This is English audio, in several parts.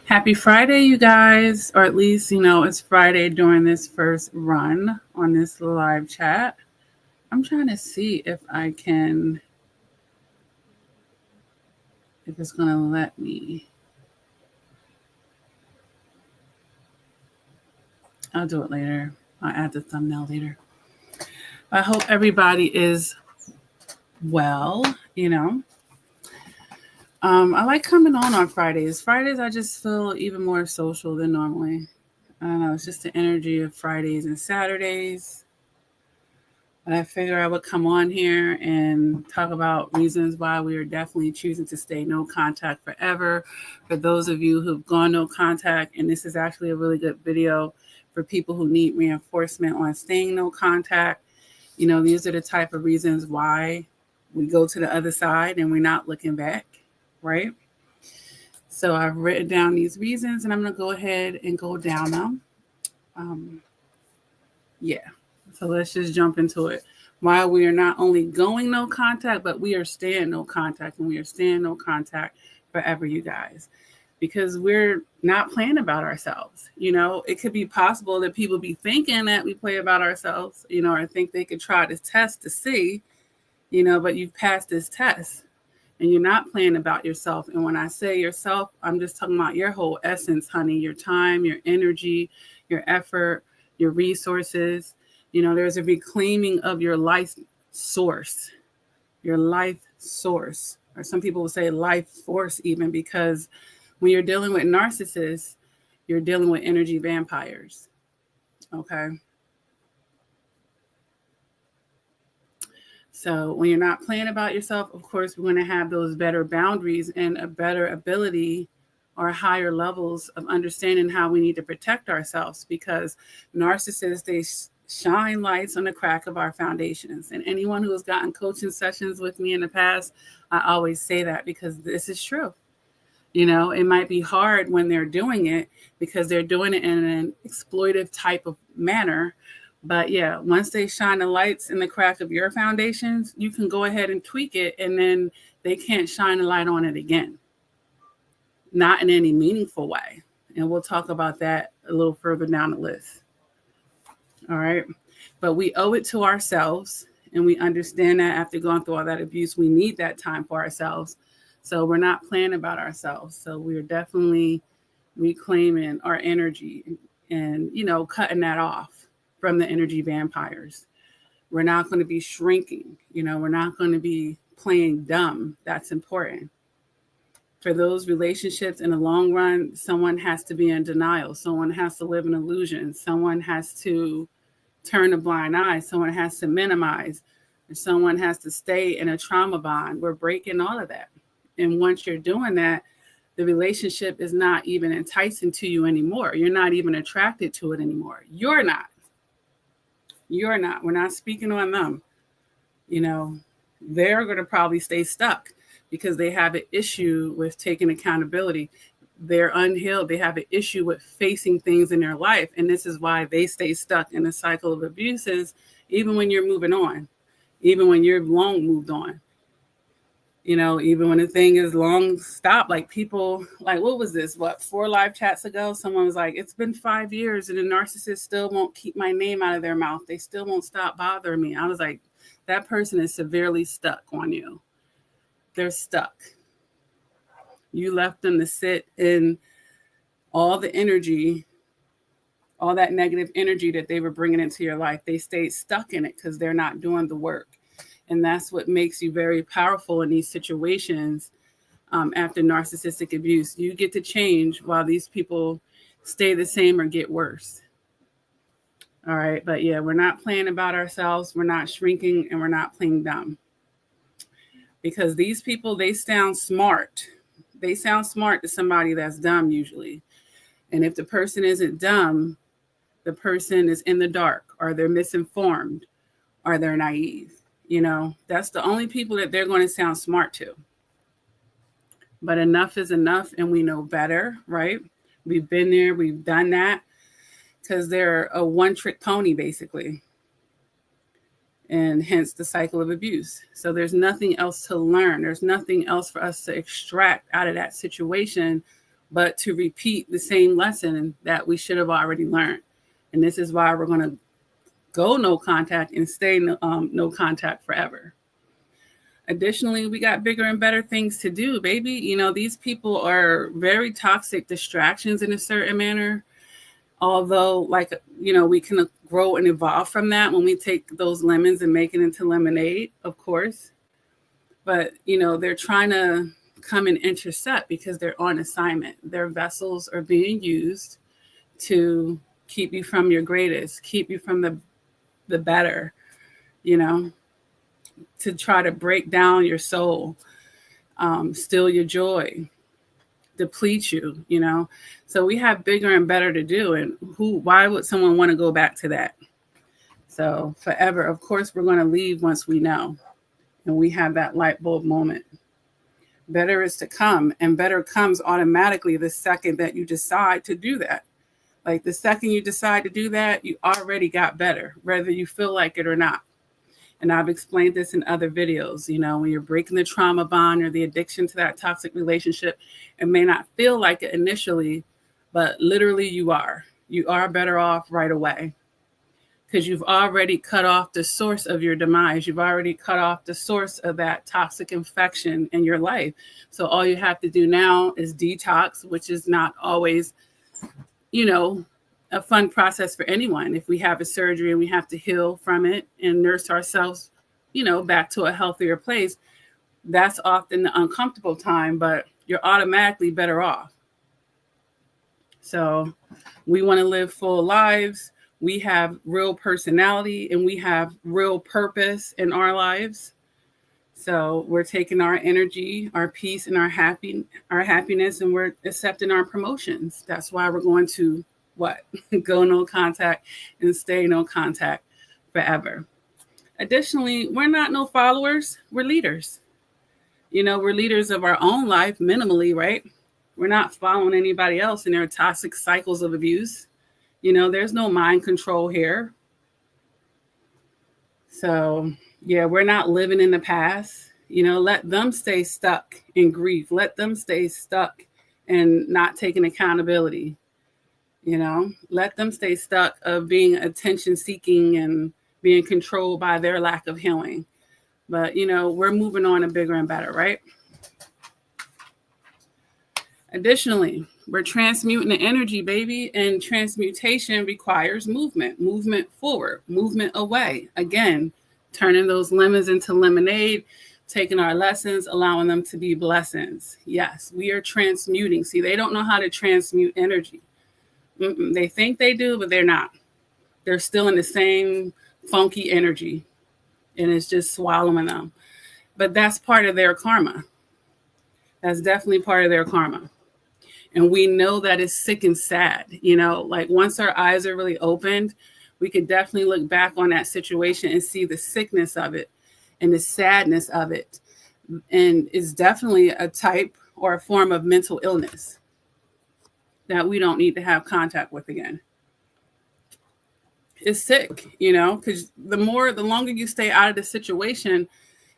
Happy Friday, you guys, or at least, it's Friday during this first run on this live chat. I'm trying to see if it's going to let me. I'll do it later. I'll add the thumbnail later. I hope everybody is well, I like coming on Fridays. Fridays, I just feel even more social than normally. I don't know, it's just the energy of Fridays and Saturdays. But I figure I would come on here and talk about reasons why we are definitely choosing to stay no contact forever. For those of you who've gone no contact, and this is actually a really good video for people who need reinforcement on staying no contact. These are the type of reasons why we go to the other side and we're not looking back, right? So I've written down these reasons and I'm going to go ahead and go down them. Yeah. So let's just jump into it. Why we are not only going no contact, but we are staying no contact, and we are staying no contact forever, you guys, because we're not playing about ourselves. It could be possible that people be thinking that we play about ourselves, or think they could try this test to see, but you've passed this test and you're not playing about yourself. And when I say yourself, I'm just talking about your whole essence, honey, your time, your energy, your effort, your resources. There's a reclaiming of your life source, or some people will say life force even, because when you're dealing with narcissists, you're dealing with energy vampires. Okay. So when you're not playing about yourself, of course, we're going to have those better boundaries and a better ability or higher levels of understanding how we need to protect ourselves, because narcissists, they shine lights on the crack of our foundations. And anyone who has gotten coaching sessions with me in the past, I always say that because this is true. It might be hard when they're doing it because they're doing it in an exploitive type of manner. But yeah, once they shine the lights in the crack of your foundations, you can go ahead and tweak it, and then they can't shine a light on it again. Not in any meaningful way. And we'll talk about that a little further down the list. All right. But we owe it to ourselves. And we understand that after going through all that abuse, we need that time for ourselves. So we're not playing about ourselves. So we're definitely reclaiming our energy and, cutting that off from the energy vampires. We're not going to be shrinking. We're not going to be playing dumb. That's important. For those relationships in the long run, someone has to be in denial. Someone has to live in illusion. Someone has to turn a blind eye. Someone has to minimize. Or someone has to stay in a trauma bond. We're breaking all of that. And once you're doing that, the relationship is not even enticing to you anymore. You're not even attracted to it anymore. You're not. We're not speaking on them. They're going to probably stay stuck because they have an issue with taking accountability. They're unhealed. They have an issue with facing things in their life. And this is why they stay stuck in a cycle of abuses, even when you're moving on, even when you're long moved on. Even when the thing is long stopped, like people, like, what was this? 4 live chats ago? Someone was like, it's been 5 years and the narcissist still won't keep my name out of their mouth. They still won't stop bothering me. I was like, that person is severely stuck on you. They're stuck. You left them to sit in all the energy, all that negative energy that they were bringing into your life. They stayed stuck in it because they're not doing the work. And that's what makes you very powerful in these situations. After narcissistic abuse, you get to change while these people stay the same or get worse. All right. But yeah, we're not playing about ourselves. We're not shrinking, and we're not playing dumb. Because these people, they sound smart. They sound smart to somebody that's dumb usually. And if the person isn't dumb, the person is in the dark, or they're misinformed, or they're naive. That's the only people that they're going to sound smart to. But enough is enough, and we know better, right? We've been there, we've done that, because they're a one-trick pony, basically. And hence the cycle of abuse. So there's nothing else to learn. There's nothing else for us to extract out of that situation but to repeat the same lesson that we should have already learned. And this is why we're going to go no contact and stay no contact forever. Additionally, we got bigger and better things to do, baby. You know, these people are very toxic distractions in a certain manner. Although, like, you know, we can grow and evolve from that when we take those lemons and make it into lemonade, of course. But, you know, they're trying to come and intercept because they're on assignment. Their vessels are being used to keep you from your greatest, keep you from the better, you know, to try to break down your soul, steal your joy, deplete you, you know. So we have bigger and better to do. And why would someone want to go back to that? So forever, of course, we're going to leave once we know. And we have that light bulb moment. Better is to come, and better comes automatically the second that you decide to do that. Like the second you decide to do that, you already got better, whether you feel like it or not. And I've explained this in other videos. You know, when you're breaking the trauma bond or the addiction to that toxic relationship, it may not feel like it initially, but literally you are. You are better off right away because you've already cut off the source of your demise. You've already cut off the source of that toxic infection in your life. So all you have to do now is detox, which is not always, you know, a fun process for anyone. If we have a surgery and we have to heal from it and nurse ourselves, you know, back to a healthier place, that's often the uncomfortable time, but you're automatically better off. So we want to live full lives. We have real personality and we have real purpose in our lives. So we're taking our energy, our peace, and our happiness, and we're accepting our promotions. That's why we're going to go no contact and stay no contact forever. Additionally, we're not no followers. We're leaders. You know, we're leaders of our own life minimally, right? We're not following anybody else in their toxic cycles of abuse. You know, there's no mind control here. So, yeah, we're not living in the past. You know, let them stay stuck in grief. Let them stay stuck and not taking accountability. You know, let them stay stuck of being attention seeking and being controlled by their lack of healing. But, you know, we're moving on to bigger and better, right? Additionally, we're transmuting the energy, baby, and transmutation requires movement forward, movement away. Again, turning those lemons into lemonade, taking our lessons, allowing them to be blessings. Yes, we are transmuting. See, they don't know how to transmute energy. They think they do, but they're not. They're still in the same funky energy, and it's just swallowing them. But that's part of their karma. That's definitely part of their karma. And we know that it's sick and sad. You know, like once our eyes are really opened, we could definitely look back on that situation and see the sickness of it and the sadness of it. And it's definitely a type or a form of mental illness that we don't need to have contact with again. It's sick, you know, because the longer you stay out of the situation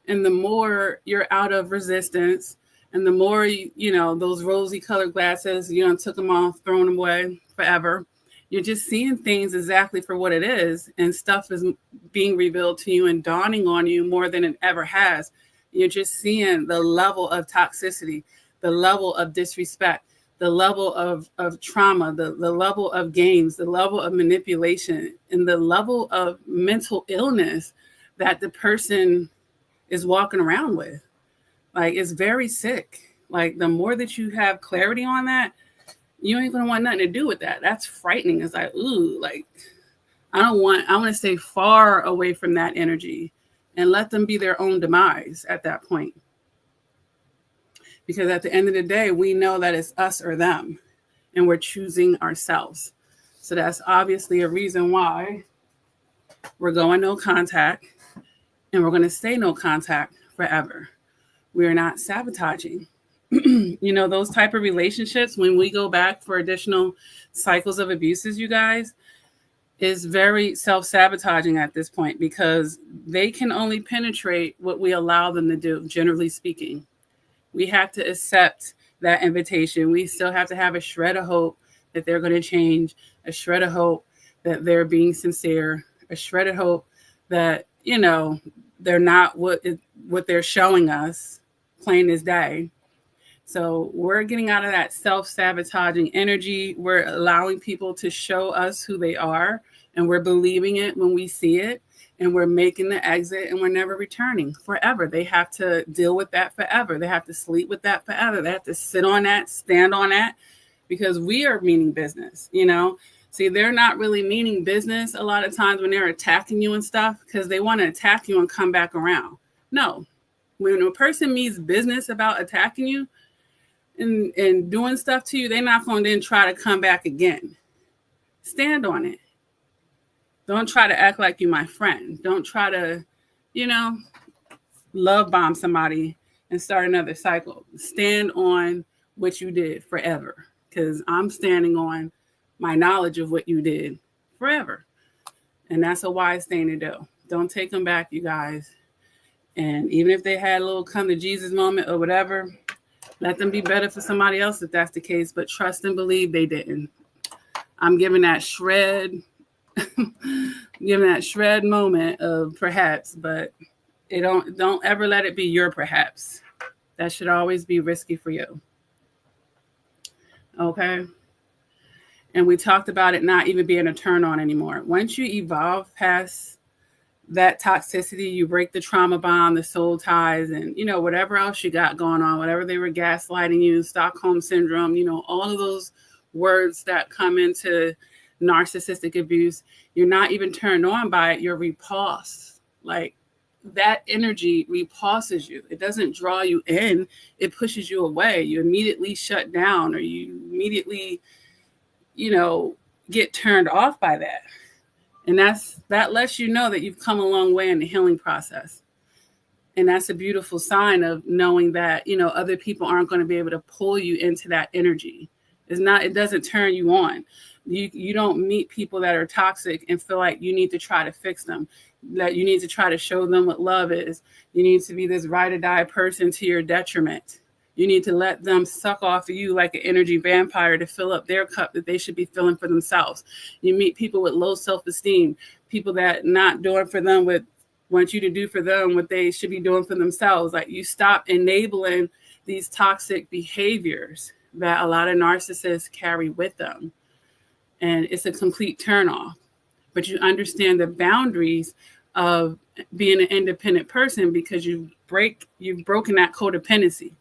and the more you're out of resistance and the more, you know, those rosy colored glasses, you know, took them off, thrown them away forever. You're just seeing things exactly for what it is. And stuff is being revealed to you and dawning on you more than it ever has. You're just seeing the level of toxicity, the level of disrespect, the level of trauma, the level of games, the level of manipulation, and the level of mental illness that the person is walking around with. Like, it's very sick. Like, the more that you have clarity on that, you ain't going to want nothing to do with that. That's frightening. It's like, ooh, like, I want to stay far away from that energy and let them be their own demise at that point. Because at the end of the day, we know that it's us or them, and we're choosing ourselves. So that's obviously a reason why we're going no contact, and we're going to stay no contact forever. We're not sabotaging. You know, those type of relationships, when we go back for additional cycles of abuses, you guys, is very self-sabotaging at this point because they can only penetrate what we allow them to do, generally speaking. We have to accept that invitation. We still have to have a shred of hope that they're going to change, a shred of hope that they're being sincere, a shred of hope that, you know, they're not what they're showing us, plain as day. So we're getting out of that self-sabotaging energy. We're allowing people to show us who they are, and we're believing it when we see it, and we're making the exit, and we're never returning forever. They have to deal with that forever. They have to sleep with that forever. They have to sit on that, stand on that, because we are meaning business, you know? See, they're not really meaning business a lot of times when they're attacking you and stuff, because they want to attack you and come back around. No, when a person means business about attacking you, and doing stuff to you, they're not going to then try to come back again. Stand on it. Don't try to act like you're my friend. Don't try to, you know, love bomb somebody and start another cycle. Stand on what you did forever, because I'm standing on my knowledge of what you did forever. And that's a wise thing to do. Don't take them back, you guys. And even if they had a little come to Jesus moment or whatever, let them be better for somebody else if that's the case, but trust and believe they didn't. I'm giving that shred, moment of perhaps, but don't ever let it be your perhaps. That should always be risky for you. Okay? And we talked about it not even being a turn on anymore. Once you evolve past that toxicity, you break the trauma bond, the soul ties, and, you know, whatever else you got going on, whatever they were gaslighting you, Stockholm syndrome, you know, all of those words that come into narcissistic abuse, you're not even turned on by it. You're repulsed. Like, that energy repulses you. It doesn't draw you in. It pushes you away. You immediately shut down, or you immediately, you know, get turned off by that. And that lets you know that you've come a long way in the healing process. And that's a beautiful sign of knowing that, you know, other people aren't going to be able to pull you into that energy. It doesn't turn you on. You don't meet people that are toxic and feel like you need to try to fix them, that you need to try to show them what love is. You need to be this ride or die person to your detriment. You need to let them suck off of you like an energy vampire to fill up their cup that they should be filling for themselves. You meet people with low self-esteem, people that not doing for them what want you to do for them what they should be doing for themselves. Like, you stop enabling these toxic behaviors that a lot of narcissists carry with them. And it's a complete turnoff. But you understand the boundaries of being an independent person, because you've broken that codependency.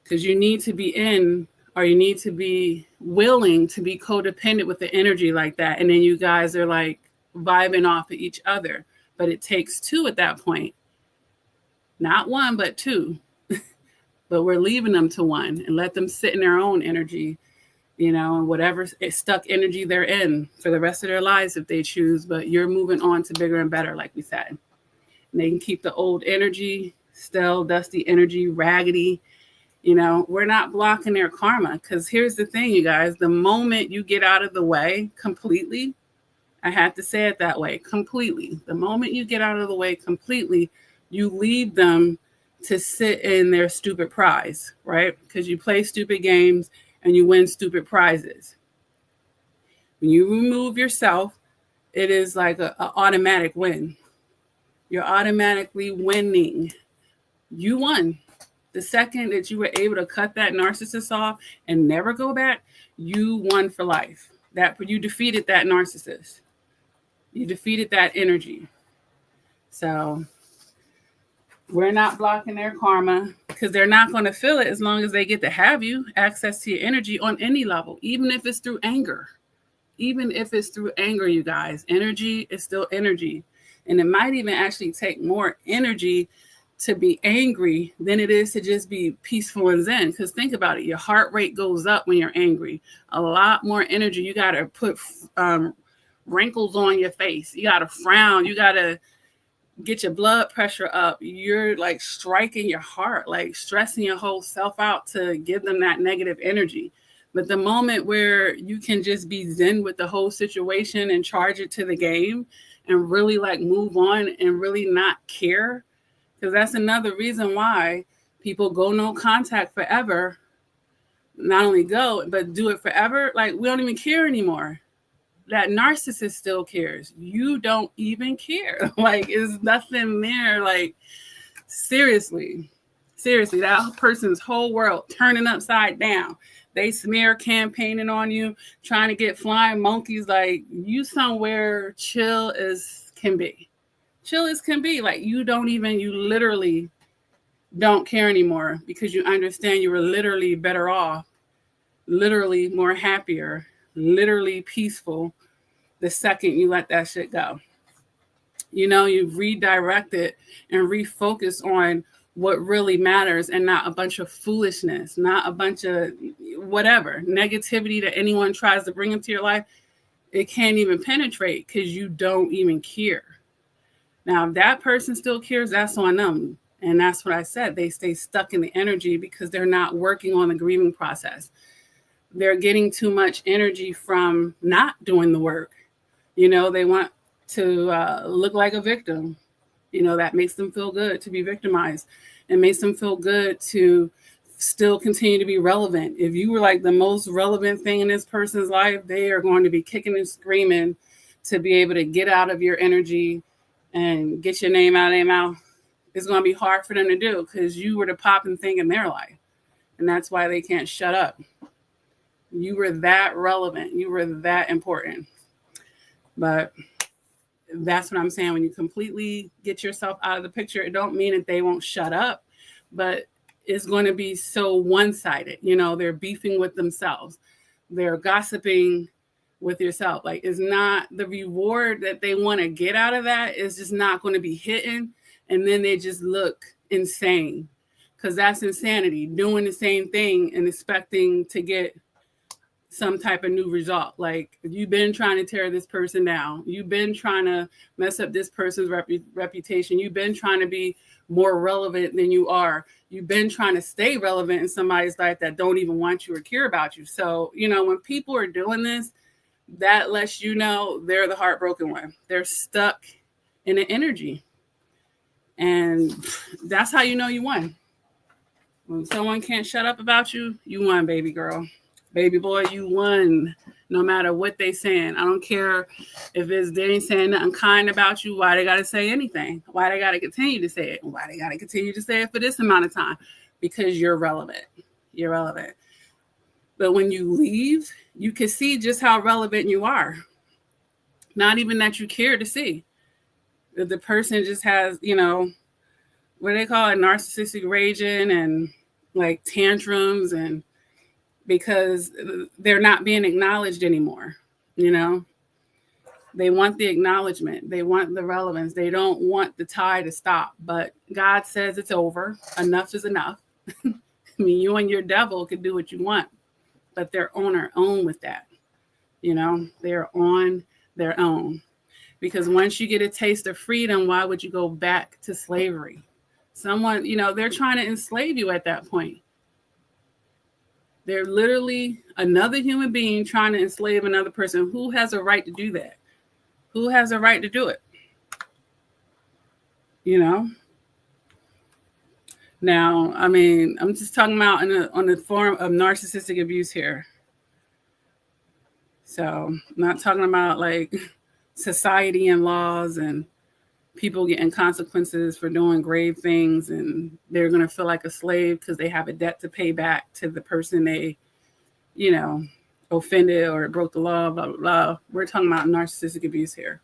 Because you need to be you need to be willing to be codependent with the energy like that. And then you guys are like vibing off of each other. But it takes two at that point. Not one, but two. But we're leaving them to one and let them sit in their own energy, you know, and whatever stuck energy they're in for the rest of their lives if they choose. But you're moving on to bigger and better, like we said. And they can keep the old energy, stale, dusty energy, raggedy. You know, we're not blocking their karma, because here's the thing, you guys. The moment you get out of the way completely, I have to say it that way, completely. The moment you get out of the way completely, you leave them to sit in their stupid prize, right? Because you play stupid games and you win stupid prizes. When you remove yourself, it is like an automatic win. You're automatically winning. You won. The second that you were able to cut that narcissist off and never go back, you won for life. You defeated that narcissist. You defeated that energy. So we're not blocking their karma, because they're not going to feel it as long as they get to have you, access to your energy on any level, even if it's through anger. Even if it's through anger, you guys, energy is still energy. And it might even actually take more energy to be angry than it is to just be peaceful and zen. Because think about it, your heart rate goes up when you're angry. A lot more energy. You got to put wrinkles on your face. You got to frown. You got to get your blood pressure up. You're like striking your heart, like stressing your whole self out to give them that negative energy. But the moment where you can just be zen with the whole situation and charge it to the game and really like move on and really not care. Because that's another reason why People go no contact forever. Not only go, but do it forever. Like, we don't even care anymore. That narcissist still cares. You don't even care. Like, it's nothing there. Like, seriously, that person's whole world turning upside down. They smear campaigning on you, trying to get flying monkeys. Like, you somewhere chill as can be. Chill as can be. Like, you literally don't care anymore, because you understand you were literally better off, literally more happier, literally peaceful the second you let that shit go. You've redirected and refocused on what really matters, and not a bunch of foolishness, not a bunch of whatever negativity that anyone tries to bring into your life. It can't even penetrate, because you don't even care. Now, if that person still cares, that's on them. And that's what I said. They stay stuck in the energy because they're not working on the grieving process. They're getting too much energy from not doing the work. They want to look like a victim. That makes them feel good to be victimized. It makes them feel good to still continue to be relevant. If you were like the most relevant thing in this person's life, they are going to be kicking and screaming to be able to get out of your energy and get your name out of their mouth. It's going to be hard for them to do, because you were the popping thing in their life. And that's why they can't shut up. You were that relevant. You were that important. But that's what I'm saying. When you completely get yourself out of the picture, it don't mean that they won't shut up, but it's going to be so one-sided. They're beefing with themselves. They're gossiping with yourself. Like, it's not the reward that they want to get out of that is just not going to be hitting. And then they just look insane, because that's insanity, doing the same thing and expecting to get some type of new result. Like, you've been trying to tear this person down. You've been trying to mess up this person's reputation. You've been trying to be more relevant than you are. You've been trying to stay relevant in somebody's life that don't even want you or care about you. So, when people are doing this, that lets you know they're the heartbroken one. They're stuck in an energy. And that's how you know you won. When someone can't shut up about you, you won, baby girl. Baby boy, you won. No matter what they saying. I don't care if they ain't saying nothing kind about you. Why they got to say anything? Why they got to continue to say it? Why they got to continue to say it for this amount of time? Because you're relevant. You're relevant. But when you leave, you can see just how relevant you are. Not even that you care to see. If the person just has, what do they call it, narcissistic raging and like tantrums, and because they're not being acknowledged anymore. They want the acknowledgement. They want the relevance. They don't want the tie to stop. But God says it's over. Enough is enough. I mean, you and your devil can do what you want, but they're on their own with that. They're on their own. Because once you get a taste of freedom, why would you go back to slavery? Someone, they're trying to enslave you at that point. They're literally another human being trying to enslave another person. Who has a right to do that? Who has a right to do it? Now, I mean, I'm just talking about on the form of narcissistic abuse here. So I'm not talking about like society and laws and people getting consequences for doing grave things, and they're going to feel like a slave because they have a debt to pay back to the person they, offended or broke the law, blah, blah, blah. We're talking about narcissistic abuse here.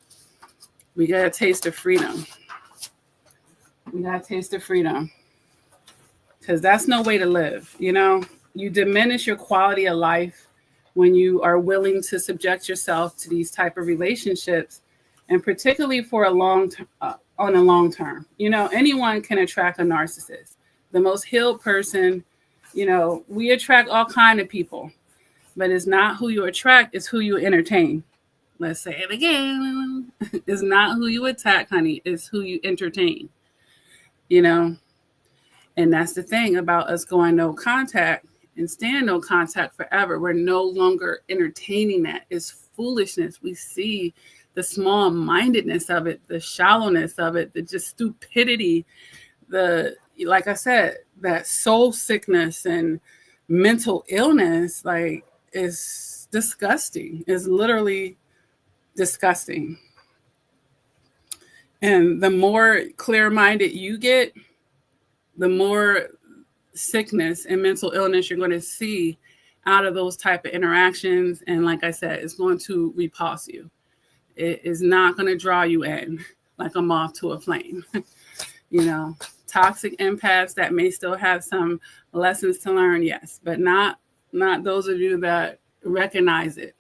We got a taste of freedom. Because that's no way to live, You diminish your quality of life when you are willing to subject yourself to these type of relationships, and particularly for on a long term. Anyone can attract a narcissist. The most healed person, we attract all kind of people, but it's not who you attract, it's who you entertain. Let's say it again. It's not who you attack, honey. It's who you entertain, And that's the thing about us going no contact and staying no contact forever. We're no longer entertaining that. It's foolishness. We see the small-mindedness of it, the shallowness of it, the just stupidity, like I said, that soul sickness and mental illness, like, is disgusting. Is literally disgusting. And the more clear-minded you get, the more sickness and mental illness you're going to see out of those type of interactions. And like I said, it's going to repulse you. It is not going to draw you in like a moth to a flame. You know, toxic empaths that may still have some lessons to learn, yes, but not those of you that recognize it.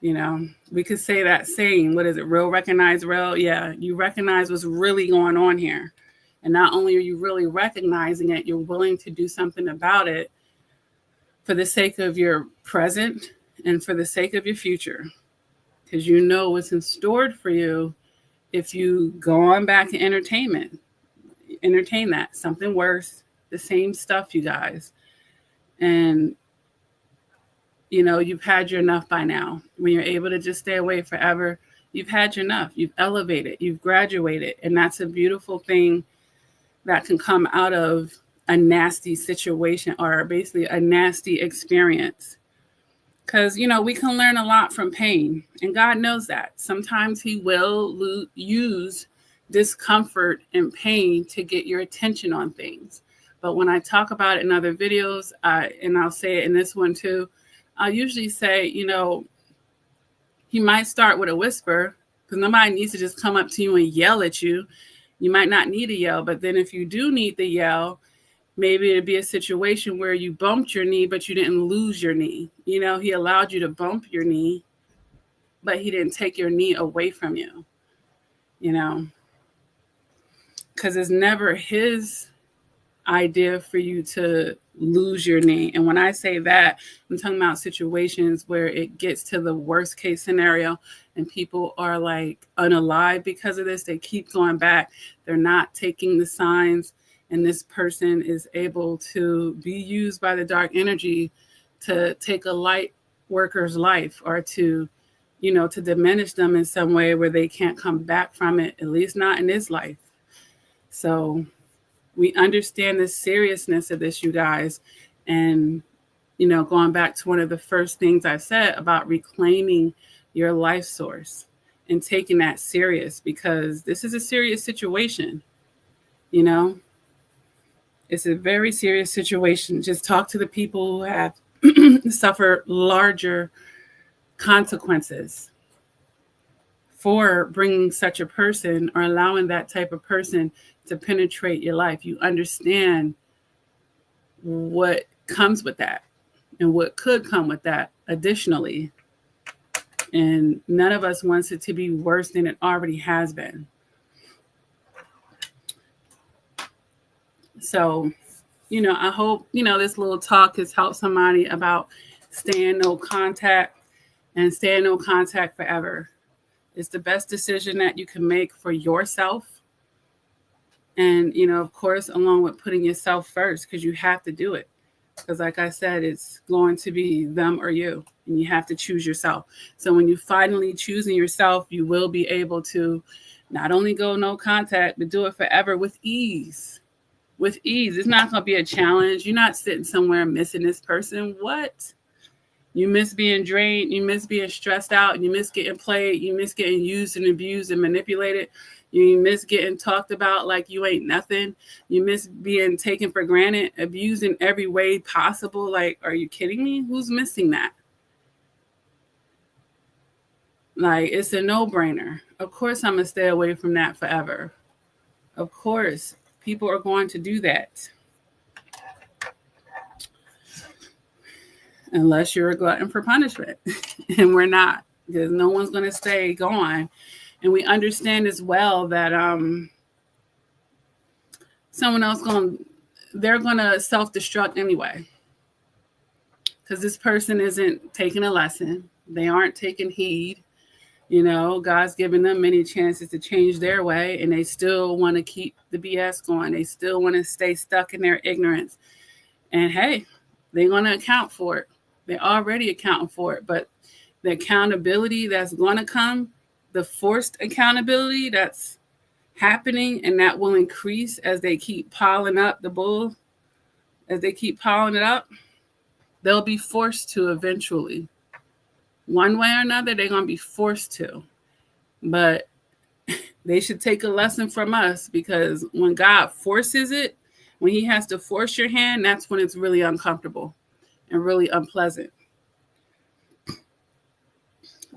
You know, we could say that saying, what is it? Real recognize real. Yeah, you recognize what's really going on here. And not only are you really recognizing it, you're willing to do something about it for the sake of your present and for the sake of your future. Because you know what's in store for you if you go on back to entertainment. Entertain that. Something worse. The same stuff, you guys. And you know, you've had your enough by now. When you're able to just stay away forever, you've had your enough. You've elevated, you've graduated. And that's a beautiful thing that can come out of a nasty situation or basically a nasty experience. Because, you know, we can learn a lot from pain. And God knows that. Sometimes he will use discomfort and pain to get your attention on things. But when I talk about it in other videos, and I'll say it in this one too, I usually say, you know, he might start with a whisper because nobody needs to just come up to you and yell at you. You might not need a yell, but then if you do need the yell, maybe it'd be a situation where you bumped your knee, but you didn't lose your knee. You know, he allowed you to bump your knee, but he didn't take your knee away from you, you know, because it's never his idea for you to lose your knee. And when I say that, I'm talking about situations where it gets to the worst case scenario and people are like unalive because of this. They keep going back. They're not taking the signs. And this person is able to be used by the dark energy to take a light worker's life or to, you know, to diminish them in some way where they can't come back from it, at least not in this life. So we understand the seriousness of this, you guys. And, you know, going back to one of the first things I said about reclaiming your life source and taking that serious, because this is a serious situation, you know. It's a very serious situation. Just talk to the people who have suffered larger consequences for bringing such a person or allowing that type of person to penetrate your life. You understand what comes with that and what could come with that additionally. And none of us wants it to be worse than it already has been. So, you know, I hope, you know, this little talk has helped somebody about staying no contact and staying no contact forever. It's the best decision that you can make for yourself. And, you know, of course, along with putting yourself first, because you have to do it. Because like I said, it's going to be them or you, and you have to choose yourself. So when you finally choosing yourself, you will be able to not only go no contact, but do it forever with ease. With ease. It's not going to be a challenge. You're not sitting somewhere missing this person. What? You miss being drained. You miss being stressed out. You miss getting played. You miss getting used and abused and manipulated. You miss getting talked about like you ain't nothing. You miss being taken for granted, abused in every way possible. Like, are you kidding me? Who's missing that? Like, it's a no-brainer. Of course, I'm going to stay away from that forever. Of course, people are going to do that. Unless you're a glutton for punishment. And we're not, because no one's going to stay gone. And we understand as well that someone else they're going to self-destruct anyway. Because this person isn't taking a lesson. They aren't taking heed. You know, God's given them many chances to change their way, and they still want to keep the BS going. They still want to stay stuck in their ignorance. And hey, they're going to account for it. They're already accounting for it. But the accountability that's going to come, the forced accountability, that's happening, and that will increase as they keep piling up the bull, as they keep piling it up, they'll be forced to eventually. One way or another, they're going to be forced to. But they should take a lesson from us, because when God forces it, when he has to force your hand, that's when it's really uncomfortable and really unpleasant.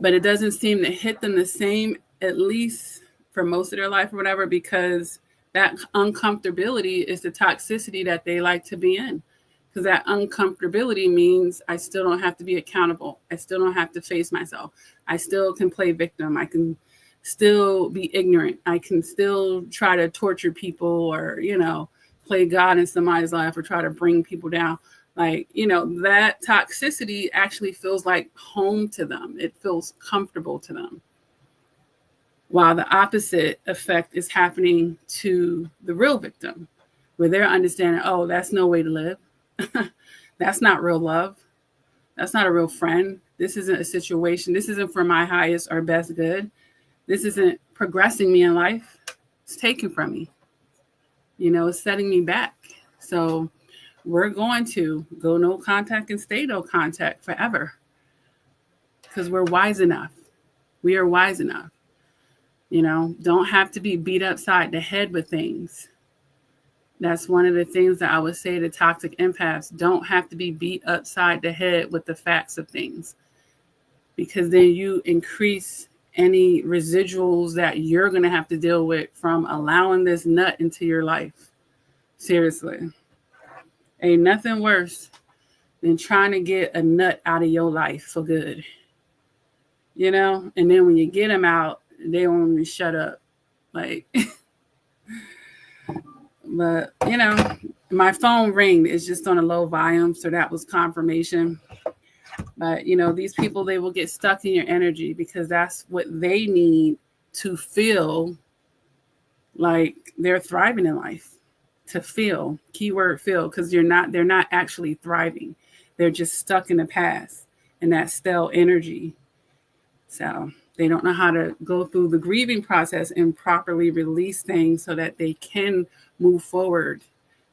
But it doesn't seem to hit them the same, at least for most of their life or whatever, because that uncomfortability is the toxicity that they like to be in. Because that uncomfortability means I still don't have to be accountable. I still don't have to face myself. I still can play victim. I can still be ignorant. I can still try to torture people, or, play God in somebody's life, or try to bring people down. Like, that toxicity actually feels like home to them. It feels comfortable to them. While the opposite effect is happening to the real victim, where they're understanding, oh, that's no way to live. That's not real love. That's not a real friend. This isn't a situation. This isn't for my highest or best good. This isn't progressing me in life. It's taken from me. It's setting me back. So we're going to go no contact and stay no contact forever, because we're wise enough. We are wise enough. Don't have to be beat upside the head with things. That's one of the things that I would say to toxic empaths. Don't have to be beat upside the head with the facts of things, because then you increase any residuals that you're going to have to deal with from allowing this nut into your life. Seriously. Ain't nothing worse than trying to get a nut out of your life for good. And then when you get them out, they won't even shut up. Like, but, my phone ringed. It's just on a low volume, so that was confirmation. But, these people, they will get stuck in your energy, because that's what they need to feel like they're thriving in life. To feel, keyword feel, because they're not actually thriving. They're just stuck in the past and that stale energy. So they don't know how to go through the grieving process and properly release things so that they can move forward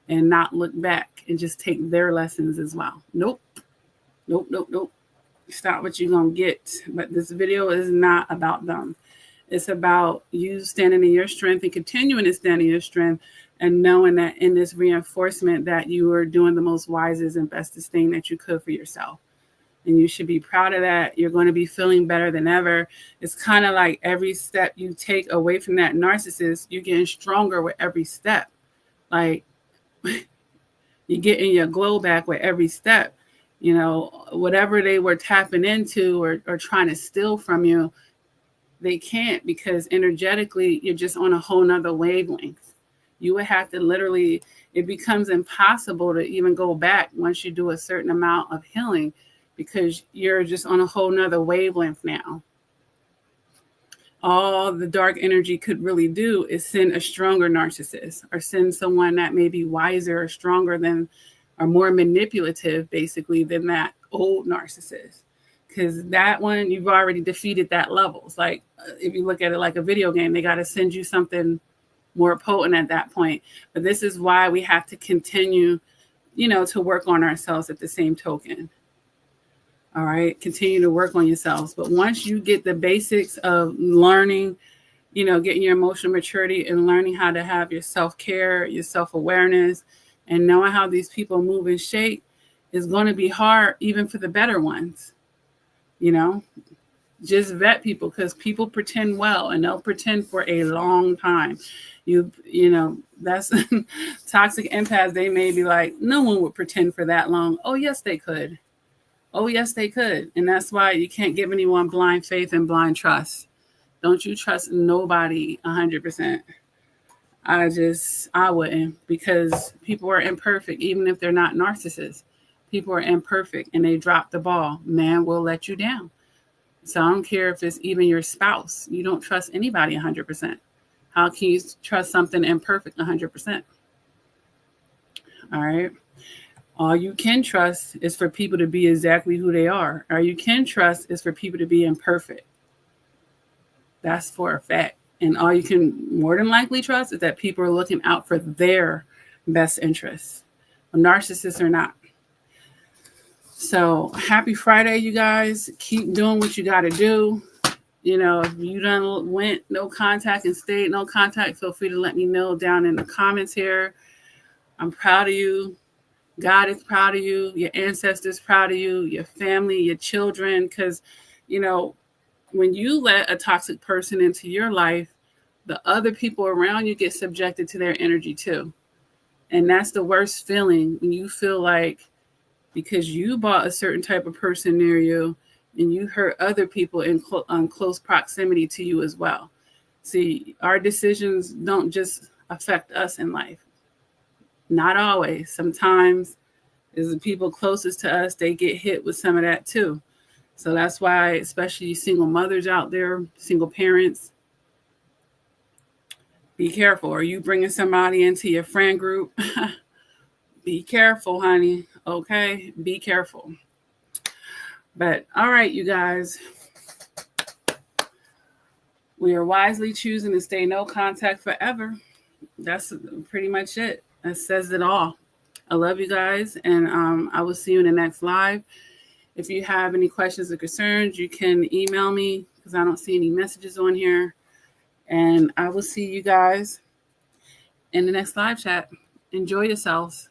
and not look back and just take their lessons as well. Nope. Stop what you're going to get. But this video is not about them. It's about you standing in your strength and continuing to stand in your strength, and knowing that in this reinforcement that you are doing the most wisest and bestest thing that you could for yourself. And you should be proud of that. You're going to be feeling better than ever. It's kind of like every step you take away from that narcissist, you're getting stronger with every step. Like, you're getting your glow back with every step. Whatever they were tapping into or trying to steal from you, they can't, because energetically, you're just on a whole nother wavelength. You would have to literally, it becomes impossible to even go back once you do a certain amount of healing, because you're just on a whole nother wavelength now. All the dark energy could really do is send a stronger narcissist, or send someone that may be wiser or stronger than, or more manipulative, basically, than that old narcissist. Because that one, you've already defeated that level. It's like, if you look at it like a video game, they got to send you something more potent at that point. But this is why we have to continue, to work on ourselves at the same token. All right. Continue to work on yourselves. But once you get the basics of learning, getting your emotional maturity and learning how to have your self-care, your self-awareness, and knowing how these people move and shake, is going to be hard even for the better ones. Just vet people, because people pretend well, and they'll pretend for a long time. That's toxic empaths. They may be like, no one would pretend for that long. Oh, yes, they could. And that's why you can't give anyone blind faith and blind trust. Don't you trust nobody 100%. I wouldn't, because people are imperfect, even if they're not narcissists. People are imperfect and they drop the ball. Man will let you down. So I don't care if it's even your spouse. You don't trust anybody 100%. How can you trust something imperfect 100%? All right. All you can trust is for people to be exactly who they are. All you can trust is for people to be imperfect. That's for a fact. And all you can more than likely trust is that people are looking out for their best interests. Narcissists are not. So happy Friday, you guys. Keep doing what you got to do. You know, if you done went no contact and stayed no contact, feel free to let me know down in the comments here. I'm proud of you. God is proud of you. Your ancestors proud of you. Your family, your children. Because, you know, when you let a toxic person into your life, the other people around you get subjected to their energy too. And that's the worst feeling, when you feel like because you bought a certain type of person near you and you hurt other people in close proximity to you as well. See, our decisions don't just affect us in life. Not always. Sometimes is the people closest to us, they get hit with some of that too. So that's why, especially single mothers out there, single parents, be careful. Are you bringing somebody into your friend group? Be careful, honey. Okay? Be careful. But all right, you guys. We are wisely choosing to stay no contact forever. That's pretty much it. That says it all. I love you guys, and I will see you in the next live. If you have any questions or concerns, you can email me because I don't see any messages on here. And I will see you guys in the next live chat. Enjoy yourselves.